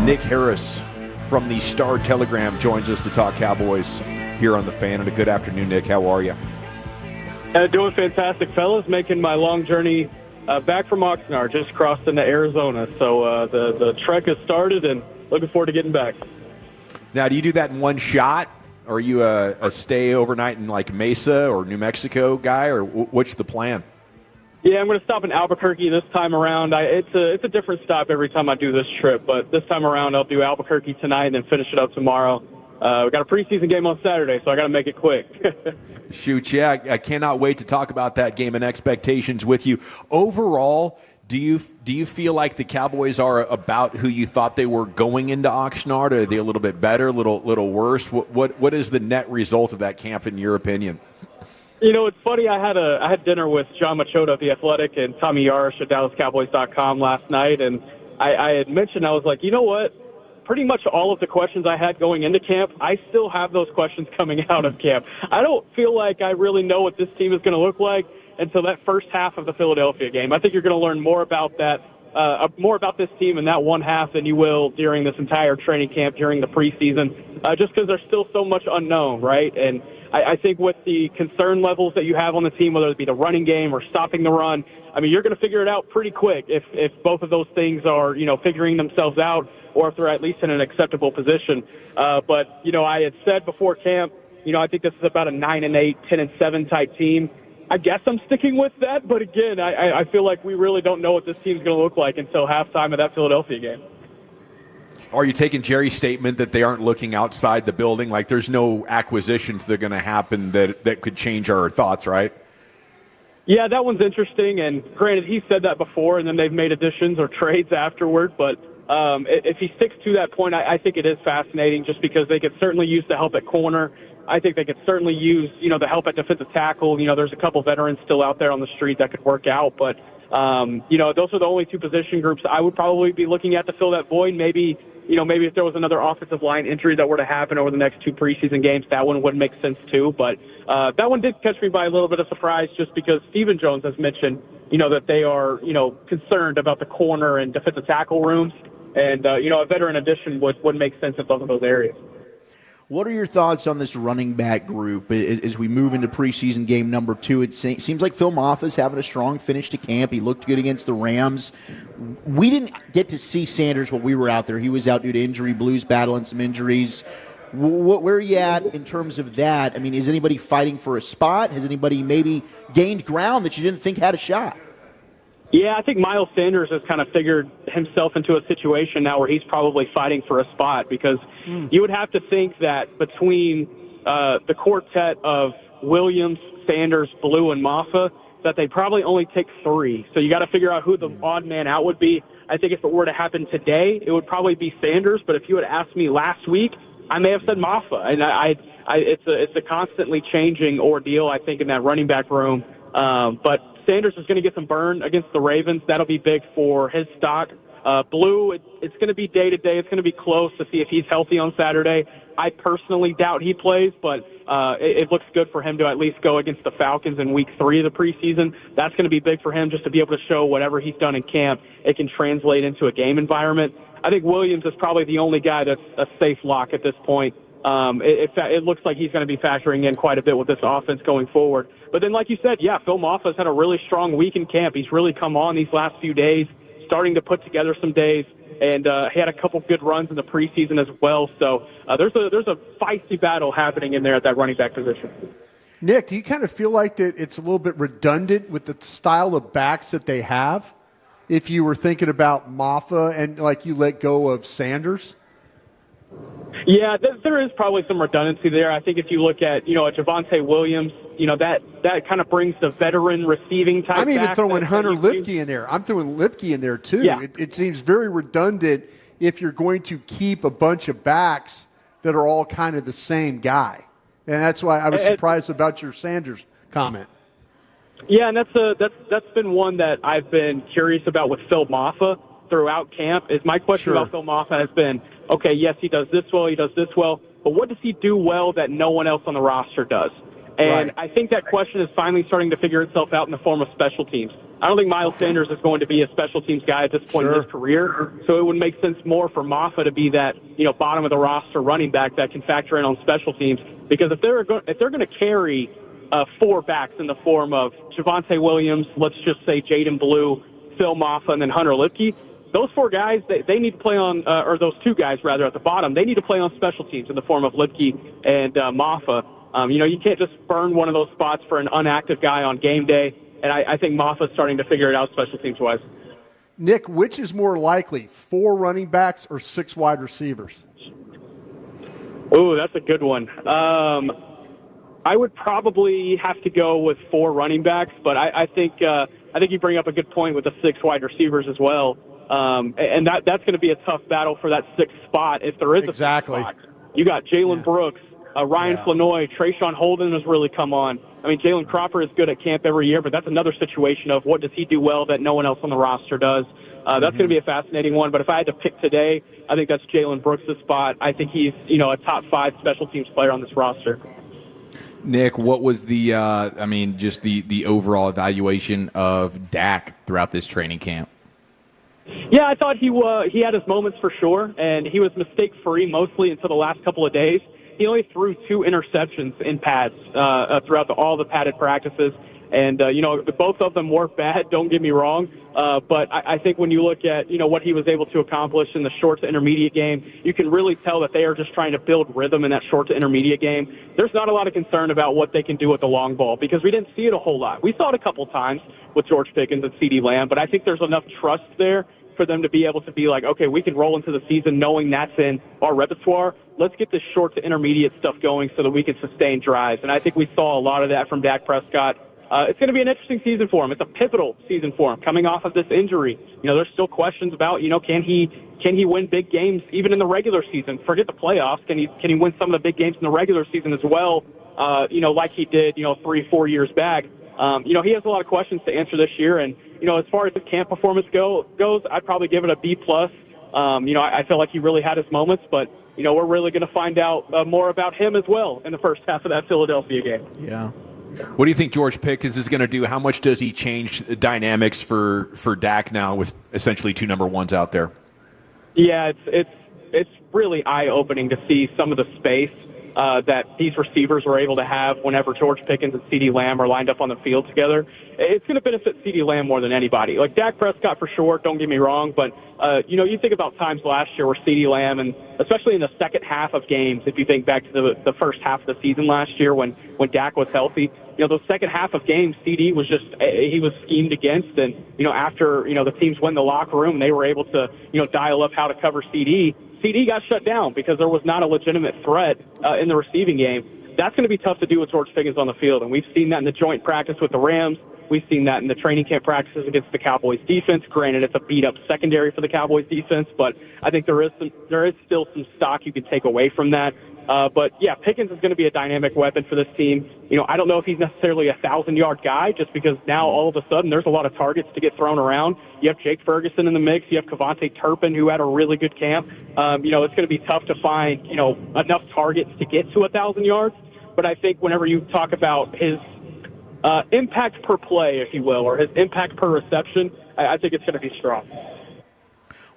Nick Harris from the Star-Telegram joins us to talk Cowboys here on The Fan. And a good afternoon, Nick. How are you? Doing fantastic, fellas. Making my long journey back from Oxnard, just crossed into Arizona. So the trek has started, and looking forward to getting back. Now, do you do that in one shot? Or are you a stay overnight in like Mesa or New Mexico guy, or what's the plan? Yeah, I'm going to stop in Albuquerque this time around. It's a different stop every time I do this trip, but this time around I'll do Albuquerque tonight and then finish it up tomorrow. We got a preseason game on Saturday, so I got to make it quick. Shoot, yeah, I cannot wait to talk about that game and expectations with you. Overall, do you feel like the Cowboys are about who you thought they were going into Oxnard? Are they a little bit better, a little worse? What is the net result of that camp in your opinion? You know, it's funny. I had dinner with John Machota of The Athletic and Tommy Yarish at DallasCowboys.com last night, and I had mentioned, I was like, you know what? Pretty much all of the questions I had going into camp, I still have those questions coming out of camp. I don't feel like I really know what this team is going to look like until that first half of the Philadelphia game. I think you're going to learn more about that, more about this team in that one half than you will during this entire training camp, during the preseason, just because there's still so much unknown, right? And I think with the concern levels that you have on the team, whether it be the running game or stopping the run, I mean, you're going to figure it out pretty quick if both of those things are, figuring themselves out, or if they're at least in an acceptable position. But, I had said before camp, I think this is about a 9-8, 10-7 type team. I guess I'm sticking with that, but again, I feel like we really don't know what this team's going to look like until halftime of that Philadelphia game. Are you taking Jerry's statement that they aren't looking outside the building? Like there's no acquisitions that are going to happen that could change our thoughts, right? Yeah, that one's interesting, and granted, he said that before, and then they've made additions or trades afterward, but if he sticks to that point, I think it is fascinating just because they could certainly use the help at corner. I think they could certainly use, the help at defensive tackle. There's a couple veterans still out there on the street that could work out, but, those are the only two position groups I would probably be looking at to fill that void. Maybe if there was another offensive line injury that were to happen over the next two preseason games, that one would make sense too. But that one did catch me by a little bit of surprise just because Stephen Jones has mentioned, that they are, concerned about the corner and defensive tackle rooms. And, a veteran addition would make sense in both of those areas. What are your thoughts on this running back group as we move into preseason game number 2? It seems like Phil Mafah is having a strong finish to camp. He looked good against the Rams. We didn't get to see Sanders while we were out there. He was out due to injury, Blues battling some injuries. Where are you at in terms of that? I mean, is anybody fighting for a spot? Has anybody maybe gained ground that you didn't think had a shot? Yeah, I think Miles Sanders has kind of figured himself into a situation now where he's probably fighting for a spot because you would have to think that between the quartet of Williams, Sanders, Blue, and Mafah, that they probably only take 3. So you got to figure out who the odd man out would be. I think if it were to happen today, it would probably be Sanders. But if you had asked me last week, I may have said Mafah. And it's a constantly changing ordeal, I think, in that running back room. But Sanders is going to get some burn against the Ravens. That'll be big for his stock. Blue, it's going to be day-to-day. It's going to be close to see if he's healthy on Saturday. I personally doubt he plays, but it looks good for him to at least go against the Falcons in Week 3 of the preseason. That's going to be big for him just to be able to show whatever he's done in camp, it can translate into a game environment. I think Williams is probably the only guy that's a safe lock at this point. It looks like he's going to be factoring in quite a bit with this offense going forward. But then, like you said, yeah, Phil Mafah has had a really strong week in camp. He's really come on these last few days, starting to put together some days, and he had a couple good runs in the preseason as well. So there's a feisty battle happening in there at that running back position. Nick, do you kind of feel like that it's a little bit redundant with the style of backs that they have? If you were thinking about Mafah and like you let go of Sanders? Yeah, there is probably some redundancy there. I think if you look at, a Javonte Williams, that kind of brings the veteran receiving type. I'm even back throwing that Hunter Lipke in there. I'm throwing Lipke in there too. Yeah. It seems very redundant if you're going to keep a bunch of backs that are all kind of the same guy. And that's why I was surprised about your Sanders comment. Yeah, and that's been one that I've been curious about with Phil Mafah throughout camp. Is my question about Phil Mafah has been, okay, yes, he does this well, but what does he do well that no one else on the roster does? And I think that question is finally starting to figure itself out in the form of special teams. I don't think Miles Sanders is going to be a special teams guy at this point in his career. So it would make sense more for Mafah to be that, bottom of the roster running back that can factor in on special teams. Because if they're going to carry 4 backs in the form of Javonte Williams, let's just say Jaden Blue, Phil Mafah, and then Hunter Lipke, those 4 guys, they need to play on, or those 2 guys rather at the bottom, they need to play on special teams in the form of Lipke and Mafah. You can't just burn one of those spots for an inactive guy on game day. And I think Mafah's starting to figure it out special teams-wise. Nick, which is more likely, 4 running backs or 6 wide receivers? Ooh, that's a good one. I would probably have to go with 4 running backs, but I think you bring up a good point with the 6 wide receivers as well. And that's going to be a tough battle for that 6th spot if there is a 6th spot. You got Jalen Brooks, Ryan Flanoy, Trayshawn Holden has really come on. I mean, Jalen Cropper is good at camp every year, but that's another situation of what does he do well that no one else on the roster does. That's going to be a fascinating one. But if I had to pick today, I think that's Jalen Brooks' spot. I think he's, a top 5 special teams player on this roster. Nick, what was the overall evaluation of Dak throughout this training camp? Yeah, I thought he had his moments for sure, and he was mistake-free mostly until the last couple of days. He only threw 2 interceptions in pads throughout all the padded practices. And, both of them were bad, don't get me wrong. But I think when you look at, what he was able to accomplish in the short to intermediate game, you can really tell that they are just trying to build rhythm in that short to intermediate game. There's not a lot of concern about what they can do with the long ball because we didn't see it a whole lot. We saw it a couple times with George Pickens and CeeDee Lamb, but I think there's enough trust there for them to be able to be like, okay, we can roll into the season knowing that's in our repertoire. Let's get this short to intermediate stuff going so that we can sustain drives. And I think we saw a lot of that from Dak Prescott. It's going to be an interesting season for him. It's a pivotal season for him coming off of this injury. There's still questions about, can he win big games even in the regular season? Forget the playoffs. Can he win some of the big games in the regular season as well? Like he did, 3-4 years back. He has a lot of questions to answer this year. And, as far as his camp performance goes, I'd probably give it a B+. I feel like he really had his moments, but, we're really going to find out more about him as well in the first half of that Philadelphia game. Yeah. What do you think George Pickens is going to do? How much does he change the dynamics for Dak now with essentially 2 number 1s out there? Yeah, it's really eye-opening to see some of the space that these receivers were able to have whenever George Pickens and CeeDee Lamb are lined up on the field together. It's going to benefit CeeDee Lamb more than anybody. Like Dak Prescott for sure, don't get me wrong, but you think about times last year where CeeDee Lamb, and especially in the second half of games, if you think back to the first half of the season last year when Dak was healthy, those second half of games, CD was he was schemed against, and after the teams went in the locker room, they were able to dial up how to cover CD. CD got shut down because there was not a legitimate threat in the receiving game. That's going to be tough to do with George Pickens on the field, and we've seen that in the joint practice with the Rams. We've seen that in the training camp practices against the Cowboys defense. Granted, it's a beat-up secondary for the Cowboys defense, but I think there is still some stock you can take away from that. But, yeah, Pickens is going to be a dynamic weapon for this team. I don't know if he's necessarily a 1,000-yard guy just because now all of a sudden there's a lot of targets to get thrown around. You have Jake Ferguson in the mix. You have Kevontae Turpin, who had a really good camp. It's going to be tough to find, enough targets to get to 1,000 yards. But I think whenever you talk about his impact per play, if you will, or his impact per reception, I think it's going to be strong.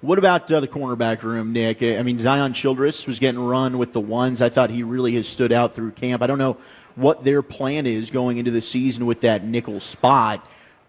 What about the cornerback room, Nick? I mean, Zion Childress was getting run with the 1s. I thought he really has stood out through camp. I don't know what their plan is going into the season with that nickel spot.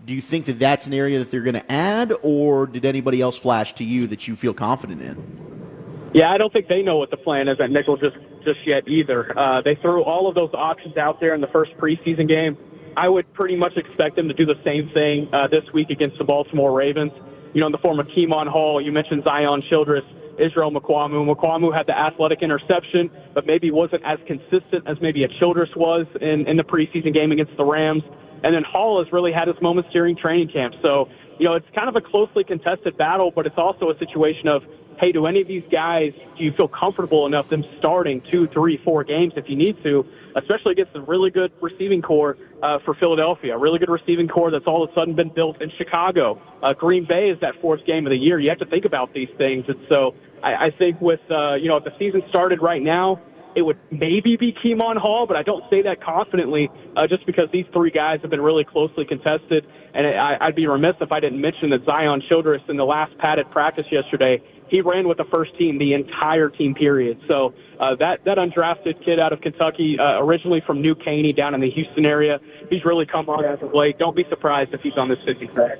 Do you think that that's an area that they're going to add, or did anybody else flash to you that you feel confident in? Yeah, I don't think they know what the plan is at nickel just yet either. They threw all of those options out there in the first preseason game. I would pretty much expect them to do the same thing this week against the Baltimore Ravens. In the form of Keemon Hall, you mentioned Zion Childress, Israel Mukuamu. Mukuamu had the athletic interception, but maybe wasn't as consistent as maybe a Childress was in the preseason game against the Rams. And then Hall has really had his moments during training camp. So, it's kind of a closely contested battle, but it's also a situation of, hey, do any of these guys, do you feel comfortable enough them starting 2, 3, 4 games if you need to, especially against a really good receiving core for Philadelphia, a really good receiving core that's all of a sudden been built in Chicago. Green Bay is that 4th game of the year. You have to think about these things. And so I think with, if the season started right now, it would maybe be Keemon Hall, but I don't say that confidently just because these three guys have been really closely contested. And I'd be remiss if I didn't mention that Zion Childress in the last padded practice yesterday, he ran with the first team the entire team period. So that undrafted kid out of Kentucky, originally from New Caney down in the Houston area, he's really come on as of late. Don't be surprised if he's on this 50 track.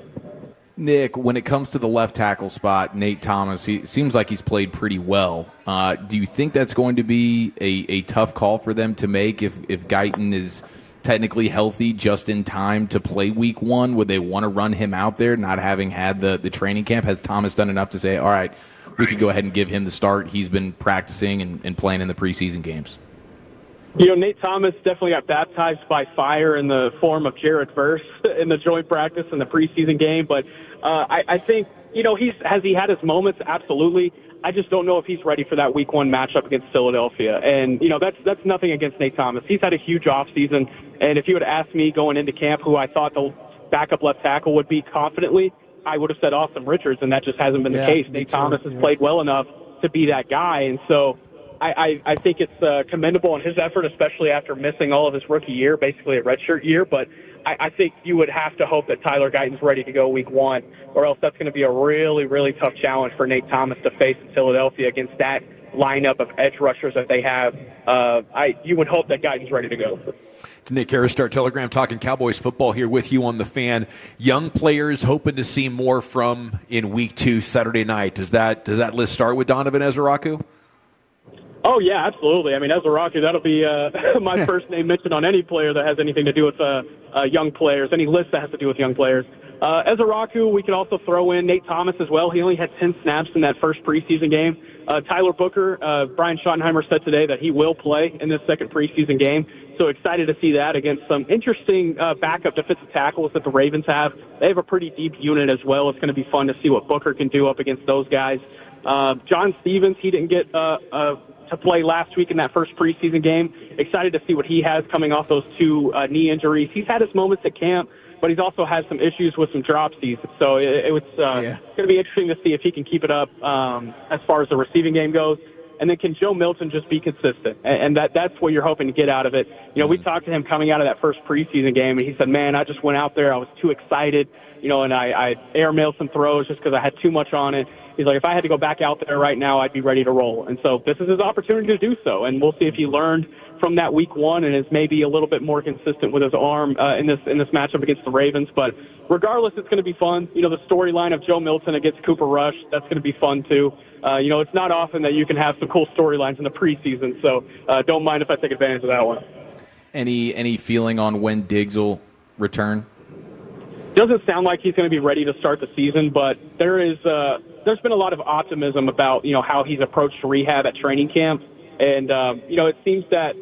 Nick, when it comes to the left tackle spot, Nate Thomas, he seems like he's played pretty well. Do you think that's going to be a tough call for them to make if Guyton is technically healthy just in time to play week one? Would they want to run him out there, not having had the training camp? Has Thomas done enough to say, all right, we could go ahead and give him the start? He's been practicing and playing in the preseason games. Nate Thomas definitely got baptized by fire in the form of Jared Verse in the joint practice in the preseason game. But I think, has he had his moments? Absolutely. I just don't know if he's ready for that week one matchup against Philadelphia. And, that's nothing against Nate Thomas. He's had a huge offseason. And if you would ask me going into camp who I thought the backup left tackle would be confidently, I would have said Austin Richards, and that just hasn't been the case. Nate Thomas has played well enough to be that guy. And so I think it's commendable in his effort, especially after missing all of his rookie year, basically a redshirt year. But I think you would have to hope that Tyler Guyton's ready to go week one, or else that's going to be a really, really tough challenge for Nate Thomas to face in Philadelphia against that lineup of edge rushers that they have. You would hope that Guyton's ready to go. It's Nick Harris, Star Telegram, talking Cowboys football here with you on The Fan. Young players hoping to see more from in week 2 Saturday night. Does that list start with Donovan Ezeraku? Oh, yeah, absolutely. I mean, Ezeraku, that'll be my first name mentioned on any player that has anything to do with young players, any list that has to do with young players. Ezeraku, we could also throw in Nate Thomas as well. He only had 10 snaps in that first preseason game. Tyler Booker, Brian Schottenheimer said today that he will play in this second preseason game. So excited to see that against some interesting backup defensive tackles that the Ravens have. They have a pretty deep unit as well. It's going to be fun to see what Booker can do up against those guys. John Stevens, he didn't get to play last week in that first preseason game. Excited to see what he has coming off those 2 knee injuries. He's had his moments at camp, but he's also had some issues with some dropsies. So it's going to be interesting to see if he can keep it up as far as the receiving game goes. And then can Joe Milton just be consistent? And that's what you're hoping to get out of it. We talked to him coming out of that first preseason game, and he said, man, I just went out there. I was too excited, and I airmailed some throws just because I had too much on it. He's like, if I had to go back out there right now, I'd be ready to roll. And so this is his opportunity to do so. And we'll see if he learned from that week one and is maybe a little bit more consistent with his arm in this matchup against the Ravens. But regardless, it's going to be fun. The storyline of Joe Milton against Cooper Rush, that's going to be fun too. It's not often that you can have some cool storylines in the preseason. So don't mind if I take advantage of that one. Any feeling on when Diggs will return? Doesn't sound like he's going to be ready to start the season, but there's been a lot of optimism about how he's approached rehab at training camp, and it seems that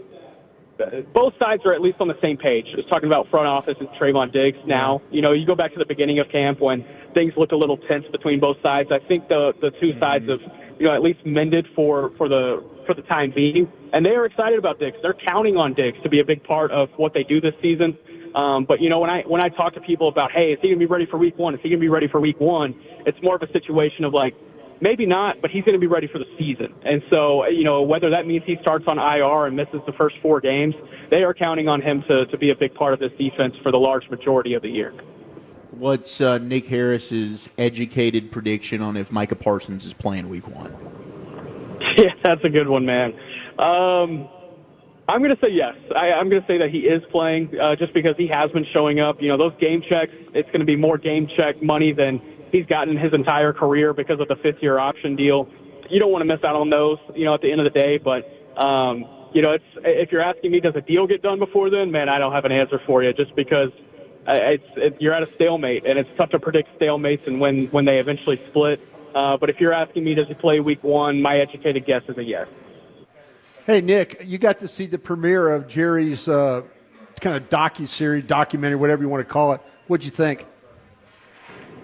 both sides are at least on the same page. Just talking about front office and Trayvon Diggs now. You go back to the beginning of camp when things looked a little tense between both sides. I think the two sides have at least mended for the time being, and they are excited about Diggs. They're counting on Diggs to be a big part of what they do this season. But when I talk to people about, hey, is he going to be ready for week one? Is he going to be ready for week one? It's more of a situation of like, maybe not, but he's going to be ready for the season. And so, whether that means he starts on IR and misses the first 4 games, they are counting on him to be a big part of this defense for the large majority of the year. What's Nick Harris's educated prediction on if Micah Parsons is playing week 1? Yeah, that's a good one, man. I'm going to say yes. I'm going to say that he is playing just because he has been showing up. Those game checks, it's going to be more game check money than he's gotten his entire career because of the 5th-year option deal. You don't want to miss out on those, at the end of the day. But, if you're asking me, does a deal get done before then? Man, I don't have an answer for you just because you're at a stalemate, and it's tough to predict stalemates and when they eventually split. But if you're asking me, does he play week 1, my educated guess is a yes. Hey, Nick, you got to see the premiere of Jerry's kind of docuseries, documentary, whatever you want to call it. What'd you think?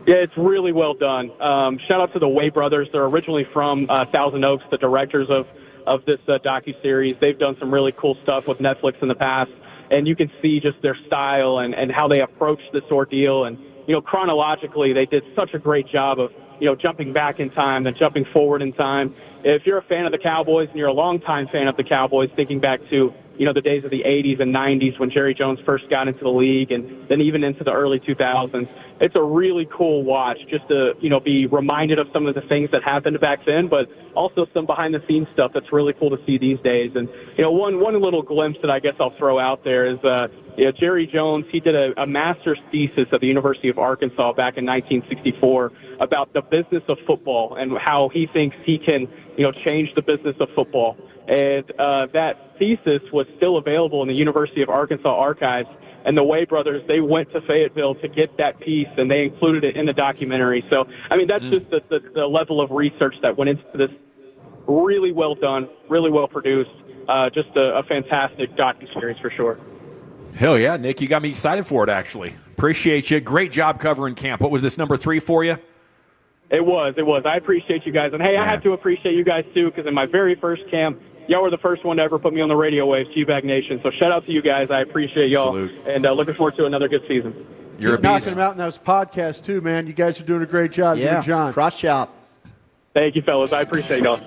Yeah, it's really well done. Shout out to the Way brothers. They're originally from Thousand Oaks, the directors of this docuseries. They've done some really cool stuff with Netflix in the past, and you can see just their style and how they approach this ordeal. And, chronologically, they did such a great job of jumping back in time than jumping forward in time. If you're a fan of the Cowboys and you're a longtime fan of the Cowboys, thinking back to the days of the 80s and 90s when Jerry Jones first got into the league, and then even into the early 2000s, it's a really cool watch just to be reminded of some of the things that happened back then, but also some behind-the-scenes stuff that's really cool to see these days. And one little glimpse that I guess I'll throw out there is Jerry Jones. He did a master's thesis at the University of Arkansas back in 1964 about the business of football and how he thinks he can change the business of football. And that thesis was still available in the University of Arkansas archives. And the Way brothers, they went to Fayetteville to get that piece, and they included it in the documentary. So, I mean, that's just the level of research that went into this. Really well done, really well produced. Just a fantastic docuseries for sure. Hell yeah, Nick, you got me excited for it, actually. Appreciate you. Great job covering camp. What was this, number 3 for you? It was. I appreciate you guys. And, hey, I have to appreciate you guys, too, because in my very first camp, y'all were the first one to ever put me on the radio waves, Gbag Nation. So shout out to you guys. I appreciate y'all. Salute. And looking forward to another good season. You're Keep knocking them out in those podcasts, too, man. You guys are doing a great job. You and John. Cross chop. Thank you, fellas. I appreciate y'all.